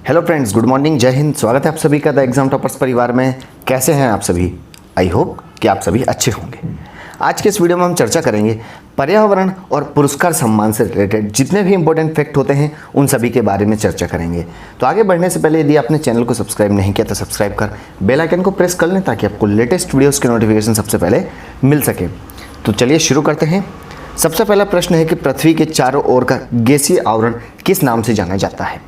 Hello friends, good morning, जय हिंद। स्वागत है आप सभी का द एग्जाम टॉपर्स परिवार में। कैसे हैं आप सभी? आई होप कि आप सभी अच्छे होंगे। आज के इस वीडियो में हम चर्चा करेंगे पर्यावरण और पुरस्कार सम्मान से रिलेटेड जितने भी इंपॉर्टेंट फैक्ट होते हैं उन सभी के बारे में चर्चा करेंगे। तो आगे बढ़ने से पहले यदि आपने चैनल को सब्सक्राइब नहीं किया तो सब्सक्राइब कर बेल आइकन को प्रेस कर लें ताकि आपको लेटेस्ट वीडियोज़ के नोटिफिकेशन सबसे पहले मिल सके। तो चलिए शुरू करते हैं। सबसे पहला प्रश्न है कि पृथ्वी के चारों ओर का गैसीय आवरण किस नाम से जाना जाता है?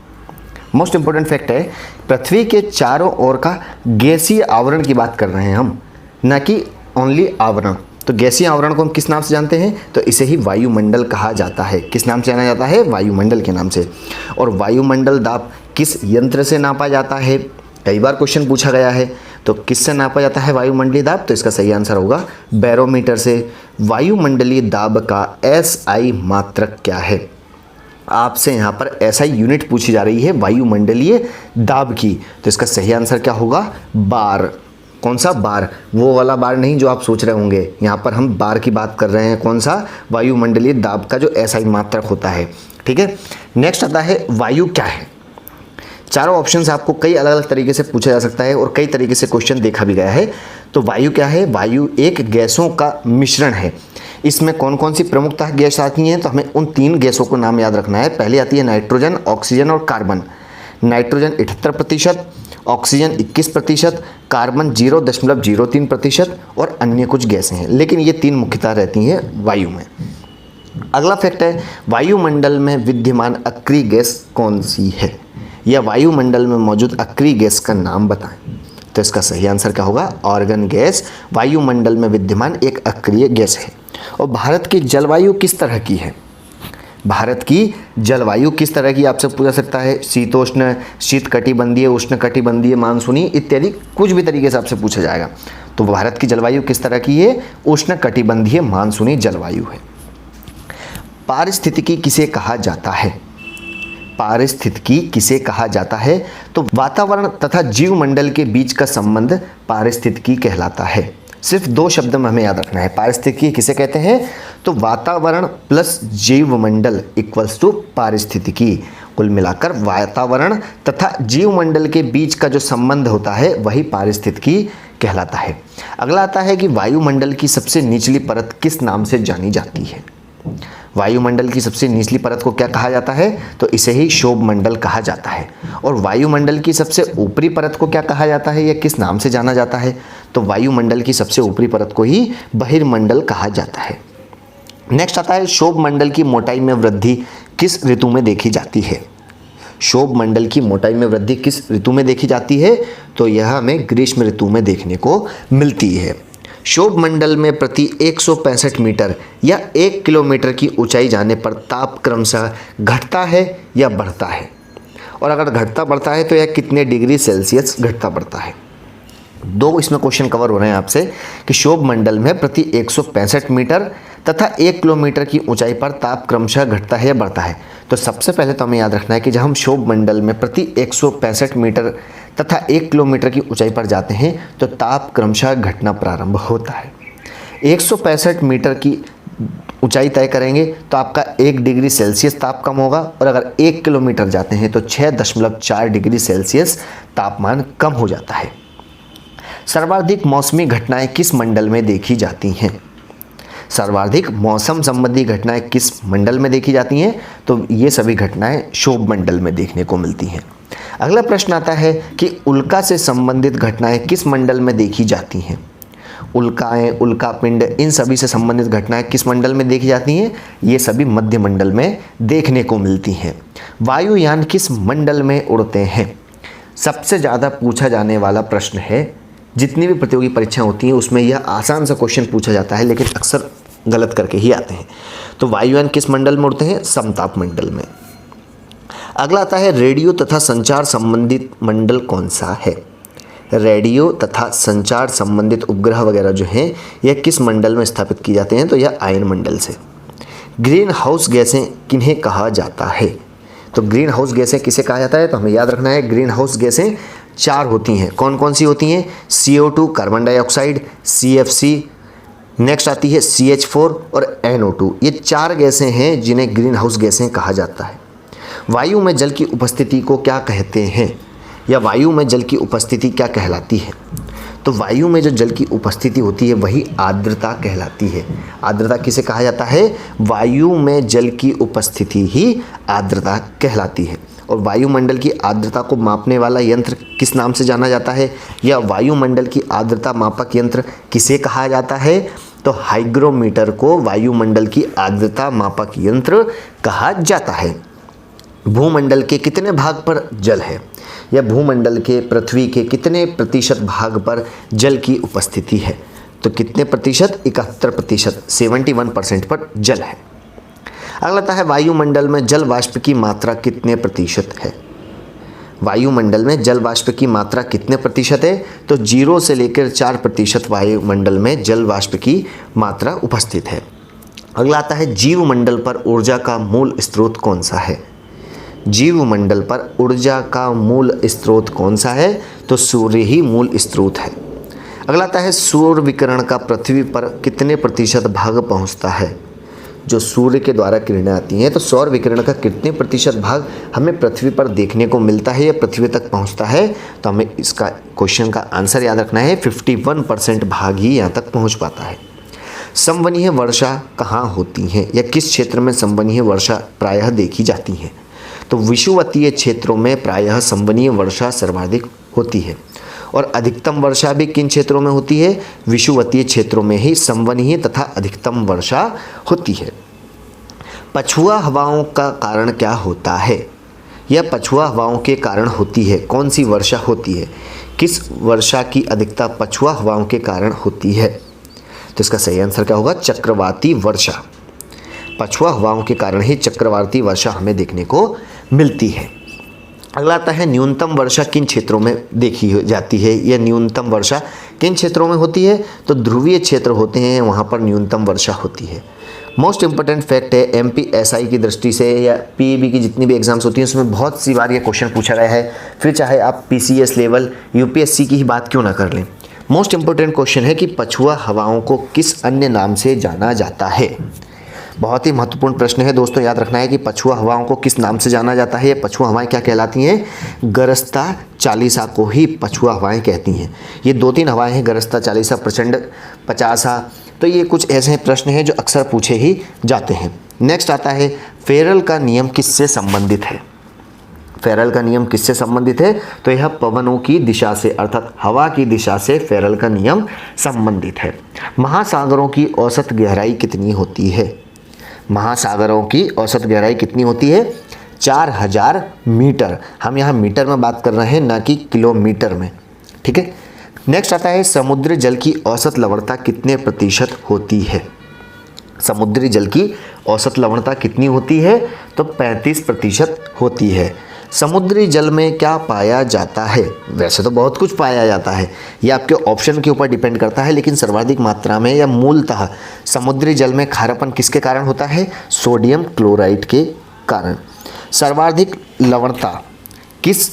मोस्ट इंपॉर्टेंट फैक्ट है, पृथ्वी के चारों ओर का गैसीय आवरण की बात कर रहे हैं हम, न कि ओनली आवरण। तो गैसीय आवरण को हम किस नाम से जानते हैं? तो इसे ही वायुमंडल कहा जाता है। किस नाम से जाना जाता है? वायुमंडल के नाम से। और वायुमंडल दाब किस यंत्र से नापा जाता है? कई बार क्वेश्चन पूछा गया है। तो किससे नापा जाता है वायुमंडलीय दाब? तो इसका सही आंसर होगा बैरोमीटर से। वायुमंडलीय दाब का SI मात्रक क्या है? आपसे यहाँ पर SI यूनिट पूछी जा रही है वायुमंडलीय दाब की। तो इसका सही आंसर क्या होगा? बार। कौन सा बार? वो वाला बार नहीं जो आप सोच रहे होंगे। यहाँ पर हम बार की बात कर रहे हैं। कौन सा? वायुमंडलीय दाब का जो SI मात्रक होता है। ठीक है। नेक्स्ट आता है वायु क्या है। चारों ऑप्शन से आपको कई अलग अलग तरीके से पूछा जा सकता है और कई तरीके से क्वेश्चन देखा भी गया है। तो वायु क्या है? वायु एक गैसों का मिश्रण है। इसमें कौन कौन सी प्रमुखता गैस आती हैं? तो हमें उन 3 गैसों को नाम याद रखना है। पहले आती है नाइट्रोजन, ऑक्सीजन और कार्बन। नाइट्रोजन 78%, ऑक्सीजन 21%, कार्बन 0.03% और अन्य कुछ गैसें हैं, लेकिन ये 3 मुख्यतः रहती हैं वायु में। अगला फैक्ट है, वायुमंडल में विद्यमान अक्रिय गैस कौन सी है? या वायुमंडल में मौजूद अक्रिय गैस का नाम बताएं। तो इसका सही आंसर क्या होगा? आर्गन गैस वायुमंडल में विद्यमान एक अक्रिय गैस है। और भारत की जलवायु किस तरह की है? भारत की जलवायु किस तरह की आपसे पूछा सकता है। शीतोष्ण, शीतकटिबंधीय, उष्णकटिबंधीय, मानसूनी इत्यादि कुछ भी तरीके से आपसे पूछा जाएगा। तो भारत की जलवायु किस तरह की है? उष्णकटिबंधीय मानसूनी जलवायु है। पारिस्थितिकी किसे कहा जाता है? पारिस्थितिकी किसे कहा जाता है? तो वातावरण तथा जीवमंडल के बीच का संबंध पारिस्थितिकी कहलाता है। सिर्फ 2 शब्द में हमें याद रखना है। पारिस्थितिकी किसे कहते हैं? तो वातावरण प्लस जीवमंडल इक्वल्स टू पारिस्थितिकी। कुल मिलाकर वातावरण तथा जीवमंडल के बीच का जो संबंध होता है वही पारिस्थितिकी कहलाता है। अगला आता है कि वायुमंडल की सबसे निचली परत किस नाम से जानी जाती है? वायुमंडल की सबसे निचली परत को क्या कहा जाता है? तो इसे ही क्षोभमंडल कहा जाता है। और वायुमंडल की सबसे ऊपरी परत को क्या कहा जाता है या किस नाम से जाना जाता है? तो वायुमंडल की सबसे ऊपरी परत को ही बहिर्मंडल कहा जाता है। नेक्स्ट आता है, क्षोभमंडल की मोटाई में वृद्धि किस ऋतु में देखी जाती है? क्षोभमंडल की मोटाई में वृद्धि किस ऋतु में देखी जाती है? तो यह हमें ग्रीष्म ऋतु में देखने को मिलती है। क्षोभमंडल में प्रति 165 मीटर या 1 किलोमीटर की ऊंचाई जाने पर ताप क्रमशः घटता है या बढ़ता है? और अगर घटता बढ़ता है तो यह कितने डिग्री सेल्सियस घटता बढ़ता है? 2 इसमें क्वेश्चन कवर हो रहे हैं आपसे कि क्षोभमंडल में प्रति 165 मीटर तथा 1 किलोमीटर की ऊंचाई पर ताप क्रमशः घटता है या बढ़ता है। तो सबसे पहले तो हमें याद रखना है कि जब हम क्षोभमंडल में प्रति 165 मीटर तथा 1 किलोमीटर की ऊंचाई पर जाते हैं तो ताप क्रमशः घटना प्रारंभ होता है। 165 मीटर की ऊंचाई तय करेंगे तो आपका 1 डिग्री सेल्सियस ताप कम होगा, और अगर 1 किलोमीटर जाते हैं तो 6.4 डिग्री सेल्सियस तापमान कम हो जाता है। सर्वाधिक मौसमी घटनाएं किस मंडल में देखी जाती हैं? सर्वाधिक मौसम संबंधी घटनाएं किस मंडल में देखी जाती हैं? तो ये सभी घटनाएं क्षोभमंडल में देखने को मिलती हैं। अगला प्रश्न आता है कि उल्का से संबंधित घटनाएं किस मंडल में देखी जाती हैं? उल्काएं, उल्कापिंड, इन सभी से संबंधित घटनाएं किस मंडल में देखी जाती हैं? ये सभी मध्य मंडल में देखने को मिलती हैं। वायुयान किस मंडल में उड़ते हैं? सबसे ज़्यादा पूछा जाने वाला प्रश्न है। जितनी भी प्रतियोगी परीक्षाएं होती हैं उसमें यह आसान सा क्वेश्चन पूछा जाता है, लेकिन अक्सर गलत करके ही आते हैं। तो वायुयान किस मंडल में उड़ते हैं? समताप मंडल में। अगला आता है, रेडियो तथा संचार संबंधित मंडल कौन सा है? रेडियो तथा संचार संबंधित उपग्रह वगैरह जो हैं यह किस मंडल में स्थापित किए जाते हैं? तो यह आयन मंडल से। ग्रीन हाउस गैसें किन्हें कहा जाता है? तो ग्रीन हाउस गैसें किसे कहा जाता है? तो हमें याद रखना है ग्रीन हाउस गैसें 4 होती हैं। कौन कौन सी होती हैं? CO2 carbon dioxide, CFC, next आती है CH4 और NO2। ये 4 गैसें हैं जिन्हें ग्रीन हाउस गैसें कहा जाता है। वायु में जल की उपस्थिति को क्या कहते हैं, या वायु में जल की उपस्थिति क्या कहलाती है? तो वायु में जो जल की उपस्थिति होती है वही आर्द्रता कहलाती है। आर्द्रता किसे कहा जाता है? वायु में जल की उपस्थिति ही आर्द्रता कहलाती है। और वायुमंडल की आर्द्रता को मापने वाला यंत्र किस नाम से जाना जाता है, या वायुमंडल की आर्द्रता मापक यंत्र किसे कहा जाता है? तो हाइग्रोमीटर को वायुमंडल की आर्द्रता मापक यंत्र कहा जाता है। भूमंडल के कितने भाग पर जल है, या भूमंडल के पृथ्वी के कितने प्रतिशत भाग पर जल की उपस्थिति है? तो कितने प्रतिशत? 71%, 71% पर जल है। अगला आता है वायुमंडल में जल वाष्प की मात्रा कितने प्रतिशत है? वायुमंडल में जल वाष्प की मात्रा कितने प्रतिशत है? तो 0 से लेकर 4% वायुमंडल में जल वाष्प की मात्रा उपस्थित है। अगला आता है जीवमंडल पर ऊर्जा का मूल स्रोत कौन सा है? जीवमंडल पर ऊर्जा का मूल स्रोत कौन सा है? तो सूर्य ही मूल स्रोत है। अगला आता है सौर विकिरण का पृथ्वी पर कितने प्रतिशत भाग पहुंचता है? जो सूर्य के द्वारा किरणें आती हैं, तो सौर विकिरण का कितने प्रतिशत भाग हमें पृथ्वी पर देखने को मिलता है या पृथ्वी तक पहुंचता है? तो हमें इसका क्वेश्चन का आंसर याद रखना है, 51% भाग ही यहाँ तक पहुँच पाता है। संवहनीय वर्षा कहाँ होती हैं, या किस क्षेत्र में संवहनीय वर्षा प्रायः देखी जाती है? तो विषुवतीय क्षेत्रों में प्रायः संवहनीय वर्षा सर्वाधिक होती है। और अधिकतम वर्षा भी किन क्षेत्रों में होती है? विषुवतीय क्षेत्रों में ही संवहनीय तथा अधिकतम वर्षा होती है। पछुआ हवाओं का कारण क्या होता है? यह पछुआ हवाओं के कारण होती है। कौन सी वर्षा होती है? किस वर्षा की अधिकता पछुआ हवाओं के कारण होती है? तो इसका सही आंसर क्या होगा? चक्रवाती वर्षा। पछुआ हवाओं के कारण ही चक्रवाती वर्षा हमें देखने को मिलती है। अगला आता है न्यूनतम वर्षा किन क्षेत्रों में देखी जाती है, या न्यूनतम वर्षा किन क्षेत्रों में होती है? तो ध्रुवीय क्षेत्र होते हैं, वहाँ पर न्यूनतम वर्षा होती है। मोस्ट इंपॉर्टेंट फैक्ट है, MPSI की दृष्टि से या PEB की जितनी भी एग्जाम्स होती हैं उसमें बहुत सी बार ये क्वेश्चन पूछा गया है। फिर चाहे आप PCS लेवल UPSC की ही बात क्यों ना कर लें, मोस्ट इंपॉर्टेंट क्वेश्चन है कि पछुआ हवाओं को किस अन्य नाम से जाना जाता है? बहुत ही महत्वपूर्ण प्रश्न है दोस्तों, याद रखना है कि पछुआ हवाओं को किस नाम से जाना जाता है। ये पछुआ हवाएं क्या कहलाती हैं? गरजता चालीसा को ही पछुआ हवाएं कहती हैं। ये 2-3 हवाएं हैं, गरजता चालीसा, प्रचंड 50। तो ये कुछ ऐसे प्रश्न हैं जो अक्सर पूछे ही जाते हैं। नेक्स्ट आता है फेरल का नियम किससे संबंधित है? फेरल का नियम किससे संबंधित है? तो यह पवनों की दिशा से, अर्थात हवा की दिशा से फेरल का नियम संबंधित है। महासागरों की औसत गहराई कितनी होती है? महासागरों की औसत गहराई कितनी होती है? 4000 मीटर। हम यहाँ मीटर में बात कर रहे हैं, ना कि किलोमीटर में, ठीक है। नेक्स्ट आता है समुद्री जल की औसत लवणता कितने प्रतिशत होती है? समुद्री जल की औसत लवणता कितनी होती है? तो 35% होती है। समुद्री जल में क्या पाया जाता है? वैसे तो बहुत कुछ पाया जाता है, ये आपके ऑप्शन के ऊपर डिपेंड करता है, लेकिन सर्वाधिक मात्रा में या मूलतः समुद्री जल में खारापन किसके कारण होता है? सोडियम क्लोराइड के कारण। सर्वाधिक लवणता किस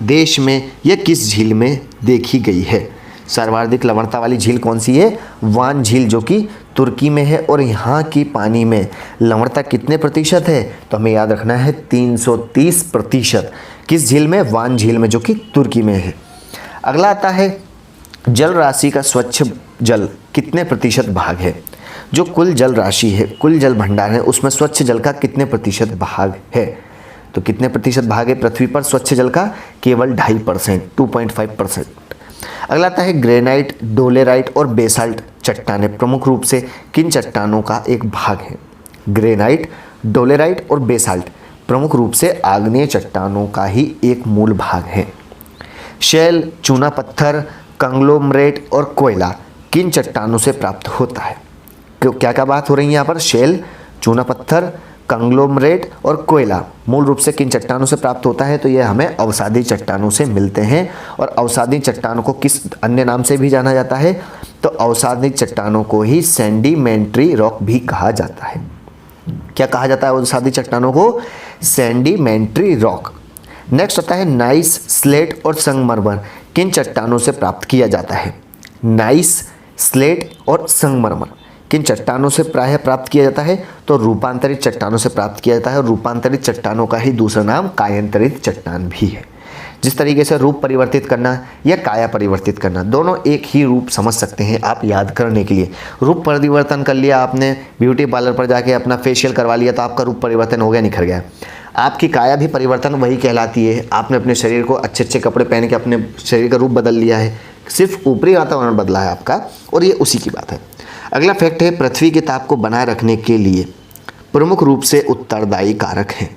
देश में या किस झील में देखी गई है? सर्वाधिक लवणता वाली झील कौन सी है? वान झील, जो कि तुर्की में है। और यहाँ की पानी में लवणता कितने प्रतिशत है? तो हमें याद रखना है 330%। किस झील में? वान झील में, जो कि तुर्की में है। अगला आता है जल राशि का स्वच्छ जल कितने प्रतिशत भाग है? जो कुल जल राशि है, कुल जल भंडार है, उसमें स्वच्छ जल का कितने प्रतिशत भाग है? तो कितने प्रतिशत भाग है पृथ्वी पर स्वच्छ जल का? केवल 2.5%, 2.5%। अगला आता है ग्रेनाइट, डोलेराइट और बेसाल्ट चट्टानें प्रमुख रूप से किन चट्टानों का एक भाग है? ग्रेनाइट, डोलेराइट और बेसाल्ट प्रमुख रूप से आग्नेय चट्टानों का ही एक मूल भाग है। शैल, चूना पत्थर, कंग्लोमरेट और कोयला किन चट्टानों से प्राप्त होता है? क्या क्या बात हो रही है यहाँ पर? शैल, चूना पत्थर, कंग्लोमरेट और कोयला मूल रूप से किन चट्टानों से प्राप्त होता है? तो यह हमें अवसादी चट्टानों से मिलते हैं। और अवसादी चट्टानों को किस अन्य नाम से भी जाना जाता है? तो अवसादी चट्टानों को ही सैंडिमेंट्री रॉक भी कहा जाता है। क्या कहा जाता है अवसादी चट्टानों को? सैंडिमेंट्री रॉक। नेक्स्ट आता है नाइस, स्लेट और संगमरमर किन चट्टानों से प्राप्त किया जाता है? नाइस, स्लेट और संगमरमर किन चट्टानों से प्रायः प्राप्त किया जाता है? तो रूपांतरित चट्टानों से प्राप्त किया जाता है, और रूपांतरित चट्टानों का ही दूसरा नाम कायांतरित चट्टान भी है। जिस तरीके से रूप परिवर्तित करना या काया परिवर्तित करना, दोनों एक ही रूप समझ सकते हैं आप याद करने के लिए। रूप परिवर्तन कर लिया आपने, ब्यूटी पार्लर पर जाके अपना फेशियल करवा लिया तो आपका रूप परिवर्तन हो गया, निखर गया। आपकी काया भी परिवर्तन वही कहलाती है। आपने अपने शरीर को अच्छे अच्छे कपड़े पहन के अपने शरीर का रूप बदल लिया है, सिर्फ ऊपरी वातावरण बदला है आपका, और ये उसी की बात है। अगला फैक्ट है, पृथ्वी के ताप को बनाए रखने के लिए प्रमुख रूप से उत्तरदायी कारक हैं।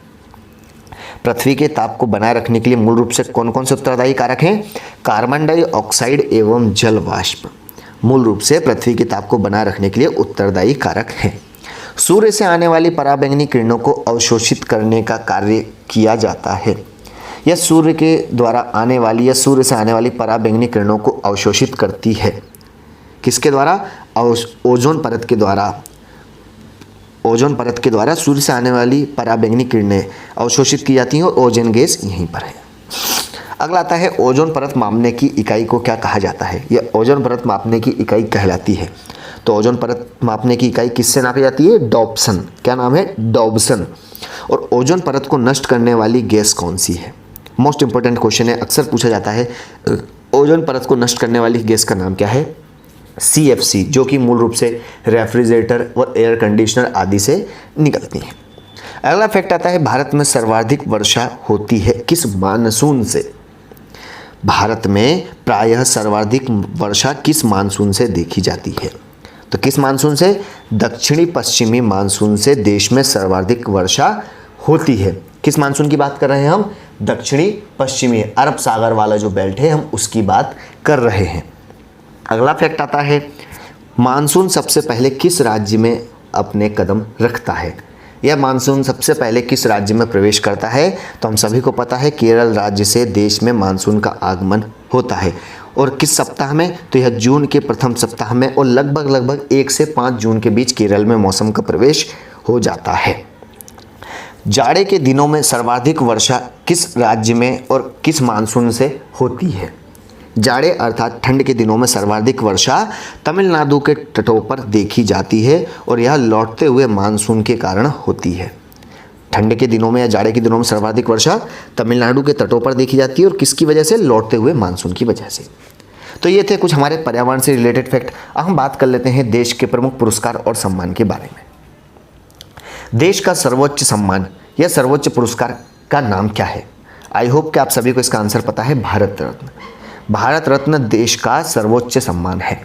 पृथ्वी के ताप को बनाए रखने के लिए मूल रूप से कौन कौन से उत्तरदायी कारक हैं? कार्बन डाइऑक्साइड एवं जल वाष्प मूल रूप से पृथ्वी के ताप को बनाए रखने के लिए उत्तरदायी कारक हैं। सूर्य से आने वाली पराबैंगनी किरणों को अवशोषित करने का कार्य किया जाता है। यह सूर्य के द्वारा आने वाली या सूर्य से आने वाली पराबैंगनी किरणों को अवशोषित करती है। किसके द्वारा? ओजोन परत के द्वारा। ओजोन परत के द्वारा सूर्य से आने वाली पराबैंगनी किरणें अवशोषित की जाती हैं, और ओजोन गैस यहीं पर है। अगला आता है, ओजोन परत मापने की इकाई को क्या कहा जाता है? यह ओजोन परत मापने की इकाई कहलाती है। तो ओजोन परत मापने की इकाई किससे नापी जाती है? डॉब्सन। क्या नाम है? डॉब्सन। और ओजोन परत को नष्ट करने वाली गैस कौन सी है? मोस्ट इंपॉर्टेंट क्वेश्चन है, अक्सर पूछा जाता है। ओजोन परत को नष्ट करने वाली गैस का नाम क्या है? CFC, जो कि मूल रूप से रेफ्रिजरेटर और एयर कंडीशनर आदि से निकलती हैं। अगला फैक्ट आता है, भारत में सर्वाधिक वर्षा होती है किस मानसून से? भारत में प्रायः सर्वाधिक वर्षा किस मानसून से देखी जाती है? तो किस मानसून से? दक्षिणी पश्चिमी मानसून से देश में सर्वाधिक वर्षा होती है। किस मानसून की बात कर रहे हैं हम? दक्षिणी पश्चिमी, अरब सागर वाला जो बेल्ट है, हम उसकी बात कर रहे हैं। अगला फैक्ट आता है, मानसून सबसे पहले किस राज्य में अपने कदम रखता है? यह मानसून सबसे पहले किस राज्य में प्रवेश करता है? तो हम सभी को पता है, केरल राज्य से देश में मानसून का आगमन होता है। और किस सप्ताह में? तो यह जून के प्रथम सप्ताह में, और लगभग 1 से 5 जून के बीच केरल में मौसम का प्रवेश हो जाता है। जाड़े के दिनों में सर्वाधिक वर्षा किस राज्य में और किस मानसून से होती है? जाड़े अर्थात ठंड के दिनों में सर्वाधिक वर्षा तमिलनाडु के तटों पर देखी जाती है, और यह लौटते हुए मानसून के कारण होती है। ठंड के दिनों में या जाड़े के दिनों में सर्वाधिक वर्षा तमिलनाडु के तटों पर देखी जाती है, और किसकी वजह से? लौटते हुए मानसून की वजह से। तो ये थे कुछ हमारे पर्यावरण से रिलेटेड फैक्ट। अब हम बात कर लेते हैं देश के प्रमुख पुरस्कार और सम्मान के बारे में। देश का सर्वोच्च सम्मान या सर्वोच्च पुरस्कार का नाम क्या है? आई होप कि आप सभी को इसका आंसर पता है, भारत रत्न। भारत रत्न देश का सर्वोच्च सम्मान है।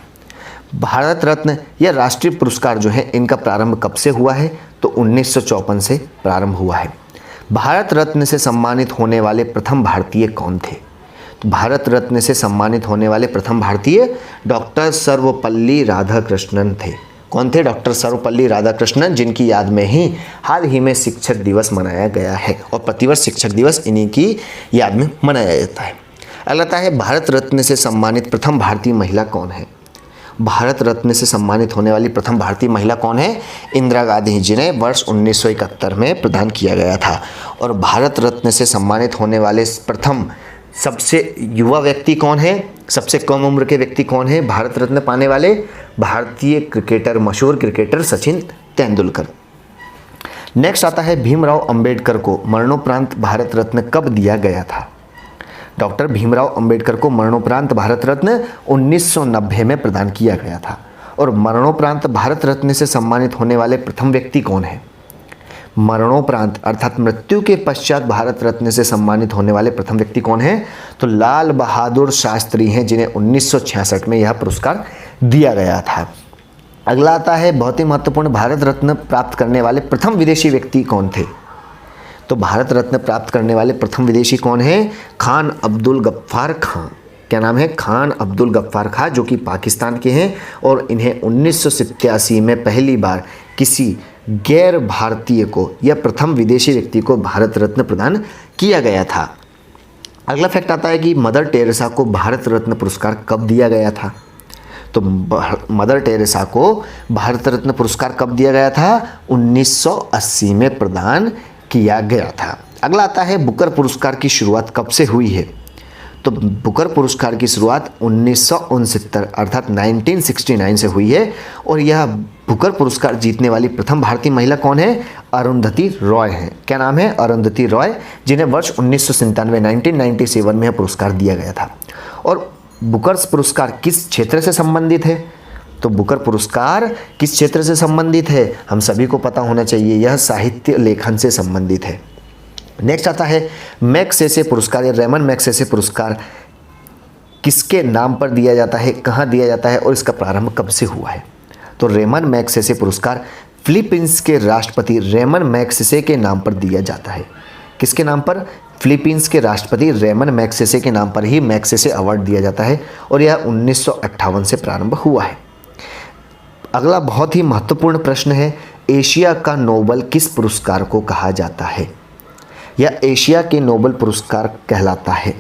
भारत रत्न या राष्ट्रीय पुरस्कार जो है, इनका प्रारंभ कब से हुआ है? तो 1954 से प्रारंभ हुआ है। भारत रत्न से सम्मानित होने वाले प्रथम भारतीय कौन थे? तो भारत रत्न से सम्मानित होने वाले प्रथम भारतीय डॉक्टर सर्वपल्ली राधाकृष्णन थे। कौन थे? डॉक्टर सर्वपल्ली राधाकृष्णन, जिनकी याद में ही हाल ही में शिक्षक दिवस मनाया गया है, और प्रतिवर्ष शिक्षक दिवस इन्हीं की याद में मनाया जाता है। अगला आता है, भारत रत्न से सम्मानित प्रथम भारतीय महिला कौन है? भारत रत्न से सम्मानित होने वाली प्रथम भारतीय महिला कौन है? इंदिरा गांधी, जिन्हें वर्ष 1971 में प्रदान किया गया था। और भारत रत्न से सम्मानित होने वाले प्रथम सबसे युवा व्यक्ति कौन है? सबसे कम उम्र के व्यक्ति कौन है भारत रत्न पाने वाले? भारतीय क्रिकेटर, मशहूर क्रिकेटर सचिन तेंदुलकर। नेक्स्ट आता है, भीमराव अंबेडकर को मरणोपरांत भारत रत्न कब दिया गया था? डॉक्टर भीमराव अंबेडकर को मरणोपरांत भारत रत्न 1990 में प्रदान किया गया था। और मरणोपरांत भारत रत्न से सम्मानित होने वाले प्रथम व्यक्ति कौन है? मरणोपरांत अर्थात मृत्यु के पश्चात भारत रत्न से सम्मानित होने वाले प्रथम व्यक्ति कौन है? तो लाल बहादुर शास्त्री हैं, जिन्हें 1966 में यह पुरस्कार दिया गया था। अगला आता है, बहुत ही महत्वपूर्ण, भारत रत्न प्राप्त करने वाले प्रथम विदेशी व्यक्ति कौन थे? तो भारत रत्न प्राप्त करने वाले प्रथम विदेशी कौन है? खान अब्दुल गफ्फार खान। क्या नाम है? खान अब्दुल गफ्फार खान, जो कि पाकिस्तान के हैं, और इन्हें 1987 में पहली बार किसी गैर भारतीय को या प्रथम विदेशी व्यक्ति को भारत रत्न प्रदान किया गया था। अगला फैक्ट आता है कि मदर टेरेसा को भारत रत्न पुरस्कार कब दिया गया था? तो मदर टेरेसा को भारत रत्न पुरस्कार कब दिया गया था? 1980 में प्रदान किया गया था। अगला आता है, बुकर पुरस्कार की शुरुआत कब से हुई है? तो बुकर पुरस्कार की शुरुआत 1969 अर्थात 1969 से हुई है। और यह बुकर पुरस्कार जीतने वाली प्रथम भारतीय महिला कौन है? अरुंधति रॉय हैं। क्या नाम है? अरुंधति रॉय, जिन्हें वर्ष 1997 में यह पुरस्कार दिया गया था। और बुकर पुरस्कार किस क्षेत्र से संबंधित है? तो बुकर पुरस्कार किस क्षेत्र से संबंधित है? हम सभी को पता होना चाहिए, यह साहित्य लेखन से संबंधित है। नेक्स्ट आता है मैग्सेसे पुरस्कार या रेमन मैग्सेसे पुरस्कार किसके नाम पर दिया जाता है, कहाँ दिया जाता है और इसका प्रारंभ कब से हुआ है? तो रेमन मैग्सेसे पुरस्कार फिलीपींस के राष्ट्रपति रेमन मैग्सेसे के नाम पर दिया जाता है। किसके नाम पर? फिलीपींस के राष्ट्रपति रेमन मैग्सेसे के नाम पर ही मैग्सेसे अवार्ड दिया जाता है और यह 1958 से प्रारंभ हुआ है। अगला बहुत ही महत्वपूर्ण प्रश्न है, एशिया का नोबेल किस पुरस्कार को कहा जाता है? यह एशिया के नोबेल पुरस्कार कहलाता है।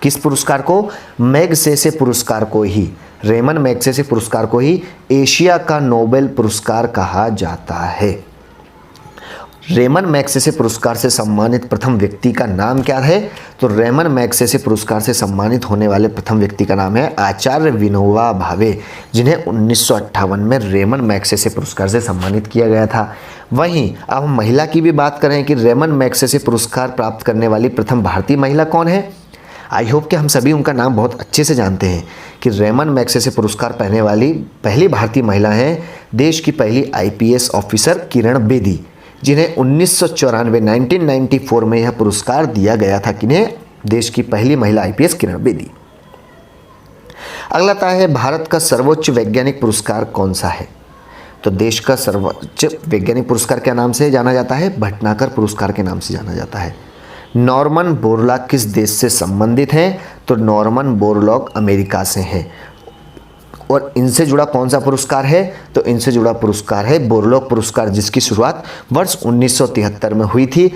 किस पुरस्कार को? मैग्सेसे पुरस्कार को ही, रेमन मैग्सेसे पुरस्कार को ही एशिया का नोबेल पुरस्कार कहा जाता है। रेमन मैग्सेसे पुरस्कार से सम्मानित प्रथम व्यक्ति का नाम क्या है? तो रेमन मैग्सेसे पुरस्कार से सम्मानित होने वाले प्रथम व्यक्ति का नाम है आचार्य विनोबा भावे, जिन्हें 1958 में रेमन मैग्सेसे पुरस्कार से सम्मानित किया गया था। वहीं अब हम महिला की भी बात करें कि रेमन मैग्सेसे पुरस्कार प्राप्त करने वाली प्रथम भारतीय महिला कौन है? आई होप कि हम सभी उनका नाम बहुत अच्छे से जानते हैं कि रेमन मैग्सेसे पुरस्कार पाने वाली पहली भारतीय महिला हैं देश की पहली IPS ऑफिसर किरण बेदी, जिन्हें 1994 में यह पुरस्कार दिया गया था। किन्हें? देश की पहली महिला IPS किरण बेदी। अगला आता है भारत का सर्वोच्च वैज्ञानिक पुरस्कार कौन सा है? तो देश का सर्वोच्च वैज्ञानिक पुरस्कार क्या नाम से जाना जाता है? भटनागर पुरस्कार के नाम से जाना जाता है। नॉर्मन बोरलॉग किस देश से संबंधित हैं? तो नॉर्मन बोरलॉग अमेरिका से हैं। और इनसे जुड़ा कौन सा पुरस्कार है? तो इनसे जुड़ा पुरस्कार है बोरलॉग पुरस्कार, जिसकी शुरुआत वर्ष 1973 में हुई थी।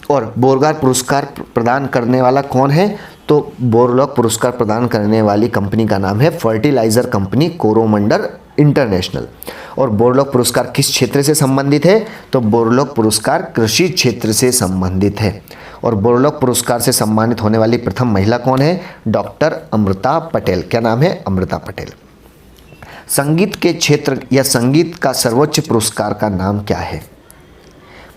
और बोरलॉग पुरस्कार प्रदान करने वाला कौन है? तो बोरलॉग पुरस्कार प्रदान करने वाली कंपनी का नाम है फर्टिलाइजर कंपनी कोरोमंडल इंटरनेशनल। और बोरलॉग पुरस्कार किस क्षेत्र से संबंधित है? तो बोरलॉग पुरस्कार कृषि क्षेत्र से संबंधित है। और बोरलॉग पुरस्कार से सम्मानित होने वाली प्रथम महिला कौन है? डॉक्टर अमृता पटेल। क्या नाम है? अमृता पटेल। संगीत के क्षेत्र या संगीत का सर्वोच्च पुरस्कार का नाम क्या है?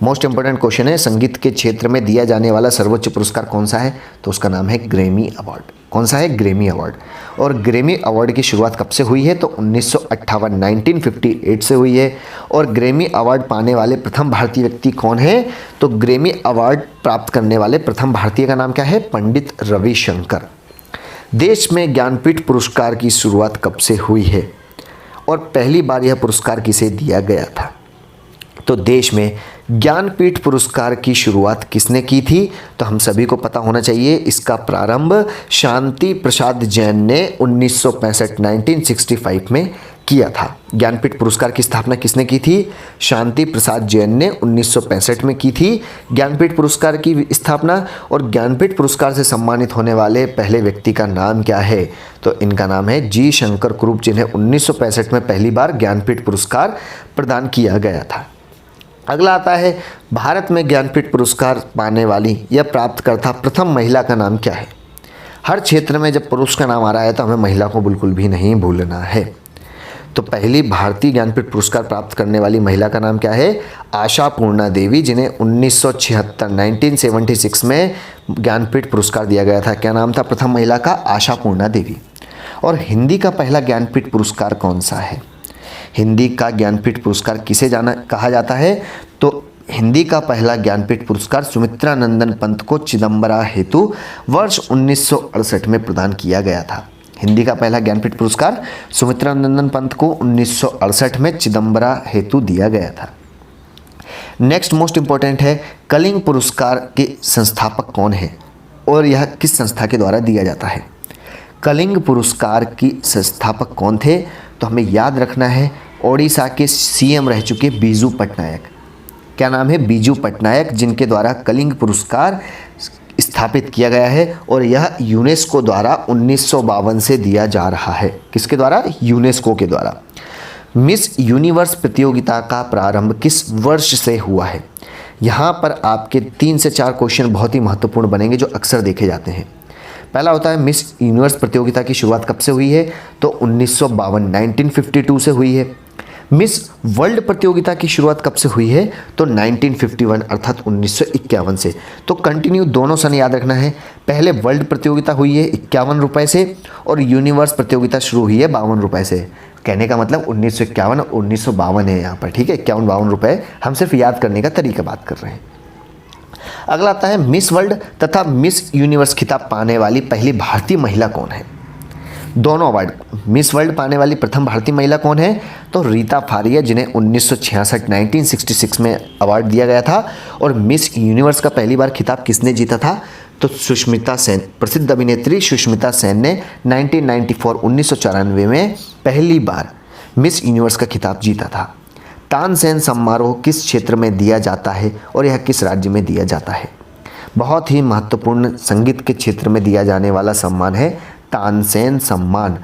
मोस्ट इंपोर्टेंट क्वेश्चन है, संगीत के क्षेत्र में दिया जाने वाला सर्वोच्च पुरस्कार कौन सा है? तो उसका नाम है ग्रैमी अवार्ड। कौन सा है? Grammy award. और ग्रैमी अवार्ड की शुरुआत कब से हुई है? तो 1958 से हुई है। और ग्रैमी अवार्ड पाने वाले प्रथम भारतीय व्यक्ति कौन है? तो ग्रैमी अवार्ड प्राप्त करने वाले प्रथम भारतीय का नाम क्या है? पंडित रविशंकर। देश में ज्ञानपीठ पुरस्कार की शुरुआत कब से हुई है और पहली बार यह पुरस्कार किसे दिया गया था? तो देश में ज्ञानपीठ पुरस्कार की शुरुआत किसने की थी? तो हम सभी को पता होना चाहिए, इसका प्रारंभ शांति प्रसाद जैन ने 1965 में किया था। ज्ञानपीठ पुरस्कार की स्थापना किसने की थी? शांति प्रसाद जैन ने 1965 में की थी ज्ञानपीठ पुरस्कार की स्थापना। और ज्ञानपीठ पुरस्कार से सम्मानित होने वाले पहले व्यक्ति का नाम क्या है? तो इनका नाम है जी शंकर कुरूप, जिन्हें 1965 में पहली बार ज्ञानपीठ पुरस्कार प्रदान किया गया था। अगला आता है भारत में ज्ञानपीठ पुरस्कार पाने वाली या प्राप्तकर्ता प्रथम महिला का नाम क्या है? हर क्षेत्र में जब पुरुष का नाम आ रहा है तो हमें महिला को बिल्कुल भी नहीं भूलना है। तो पहली भारतीय ज्ञानपीठ पुरस्कार प्राप्त करने वाली महिला का नाम क्या है? आशा पूर्णा देवी, जिन्हें 1976 में ज्ञानपीठ पुरस्कार दिया गया था। क्या नाम था प्रथम महिला का? आशा पूर्णा देवी। और हिंदी का पहला ज्ञानपीठ पुरस्कार कौन सा है? हिंदी का ज्ञानपीठ पुरस्कार किसे कहा जाता है? तो हिंदी का पहला ज्ञानपीठ पुरस्कार सुमित्रा नंदन पंत को चिदम्बरा हेतु वर्ष 1968 में प्रदान किया गया था। हिंदी का पहला ज्ञानपीठ पुरस्कार सुमित्रा नंदन पंत को 1968 में चिदम्बरा हेतु दिया गया था। नेक्स्ट मोस्ट इंपॉर्टेंट है, कलिंग पुरस्कार के संस्थापक कौन है और यह किस संस्था के द्वारा दिया जाता है? कलिंग पुरस्कार की संस्थापक कौन थे? तो हमें याद रखना है, ओडिशा के CM रह चुके बीजू पटनायक। क्या नाम है? बीजू पटनायक, जिनके द्वारा कलिंग पुरस्कार स्थापित किया गया है और यह यूनेस्को द्वारा 1952 से दिया जा रहा है। किसके द्वारा? यूनेस्को के द्वारा। मिस यूनिवर्स प्रतियोगिता का प्रारंभ किस वर्ष से हुआ है? यहाँ पर आपके 3 से 4 क्वेश्चन बहुत ही महत्वपूर्ण बनेंगे जो अक्सर देखे जाते हैं। पहला होता है मिस यूनिवर्स प्रतियोगिता की शुरुआत कब से हुई है, तो 1952 1952 से हुई है। मिस वर्ल्ड प्रतियोगिता की शुरुआत कब से हुई है, तो 1951 अर्थात 1951 से। तो कंटिन्यू दोनों सन याद रखना है। पहले वर्ल्ड प्रतियोगिता हुई है 51 रुपये से और यूनिवर्स प्रतियोगिता शुरू हुई है 52 रुपये से। कहने का मतलब 1951 और 1952 है यहाँ पर, ठीक है। 51-52 रुपये हम सिर्फ याद करने का तरीका बात कर रहे हैं। अगला आता है मिस वर्ल्ड तथा मिस यूनिवर्स खिताब पाने वाली पहली भारतीय महिला कौन है। दोनों अवार्ड, मिस वर्ल्ड पाने वाली प्रथम भारतीय महिला कौन है, तो रीता फारिया, जिन्हें 1966 में अवार्ड दिया गया था। और मिस यूनिवर्स का पहली बार खिताब किसने जीता था, तो सुष्मिता सेन, प्रसिद्ध अभिनेत्री सुष्मिता सेन ने 1994 में पहली बार मिस यूनिवर्स का खिताब जीता था। तानसेन समारोह किस क्षेत्र में दिया जाता है और यह किस राज्य में दिया जाता है। बहुत ही महत्वपूर्ण संगीत के क्षेत्र में दिया जाने वाला सम्मान है तानसेन सम्मान।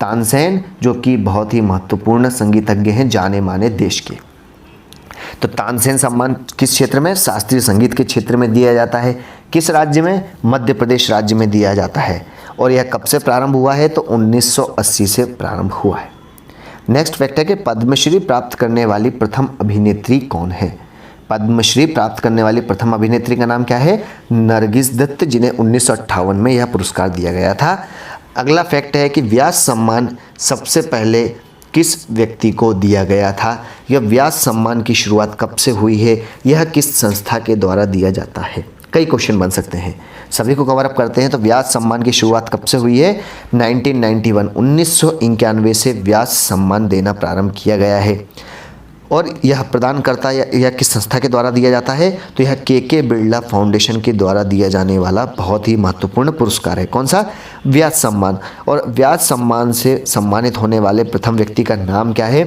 तानसेन जो कि बहुत ही महत्वपूर्ण संगीतज्ञ हैं जाने माने देश के। तो तानसेन सम्मान किस क्षेत्र में, शास्त्रीय संगीत के क्षेत्र में दिया जाता है। किस राज्य में, मध्य प्रदेश राज्य में दिया जाता है। और यह कब से प्रारंभ हुआ है, तो 1980 से प्रारंभ हुआ है। नेक्स्ट फैक्ट है कि पद्मश्री प्राप्त करने वाली प्रथम अभिनेत्री कौन है। पद्मश्री प्राप्त करने वाली प्रथम अभिनेत्री का नाम क्या है, नरगिस दत्त, जिन्हें 1958 में यह पुरस्कार दिया गया था। अगला फैक्ट है कि व्यास सम्मान सबसे पहले किस व्यक्ति को दिया गया था। यह व्यास सम्मान की शुरुआत कब से हुई है, यह किस संस्था के द्वारा दिया जाता है। कई क्वेश्चन बन सकते हैं, सभी को कवर अप करते हैं। तो व्यास सम्मान की शुरुआत कब से हुई है, 1991 से व्यास सम्मान देना प्रारंभ किया गया है। और यह प्रदानकर्ता यह किस संस्था के द्वारा दिया जाता है, तो यह के बिरला फाउंडेशन के द्वारा दिया जाने वाला बहुत ही महत्वपूर्ण पुरस्कार है। कौन सा, व्यास सम्मान। और व्यास सम्मान से सम्मानित होने वाले प्रथम व्यक्ति का नाम क्या है,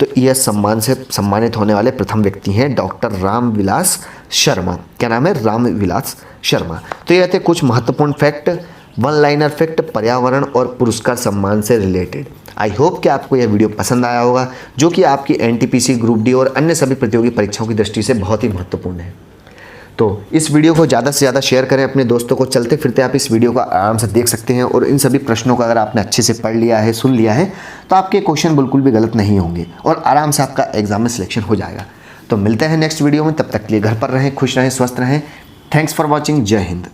तो यह सम्मान से सम्मानित होने वाले प्रथम व्यक्ति हैं डॉक्टर रामविलास शर्मा। क्या नाम है, रामविलास शर्मा। तो यह थे कुछ महत्वपूर्ण फैक्ट, वन लाइनर फैक्ट पर्यावरण और पुरस्कार सम्मान से रिलेटेड। आई होप कि आपको यह वीडियो पसंद आया होगा, जो कि आपकी एनटीपीसी, ग्रुप डी और अन्य सभी प्रतियोगी परीक्षाओं की दृष्टि से बहुत ही महत्वपूर्ण है। तो इस वीडियो को ज़्यादा से ज़्यादा शेयर करें अपने दोस्तों को। चलते फिरते आप इस वीडियो को आराम से देख सकते हैं और इन सभी प्रश्नों का अगर आपने अच्छे से पढ़ लिया है, सुन लिया है, तो आपके क्वेश्चन बिल्कुल भी गलत नहीं होंगे और आराम से आपका एग्जाम में सिलेक्शन हो जाएगा। तो मिलते हैं नेक्स्ट वीडियो में, तब तक के लिए घर पर रहें, खुश रहें, स्वस्थ रहें। Thanks for watching. जय हिंद।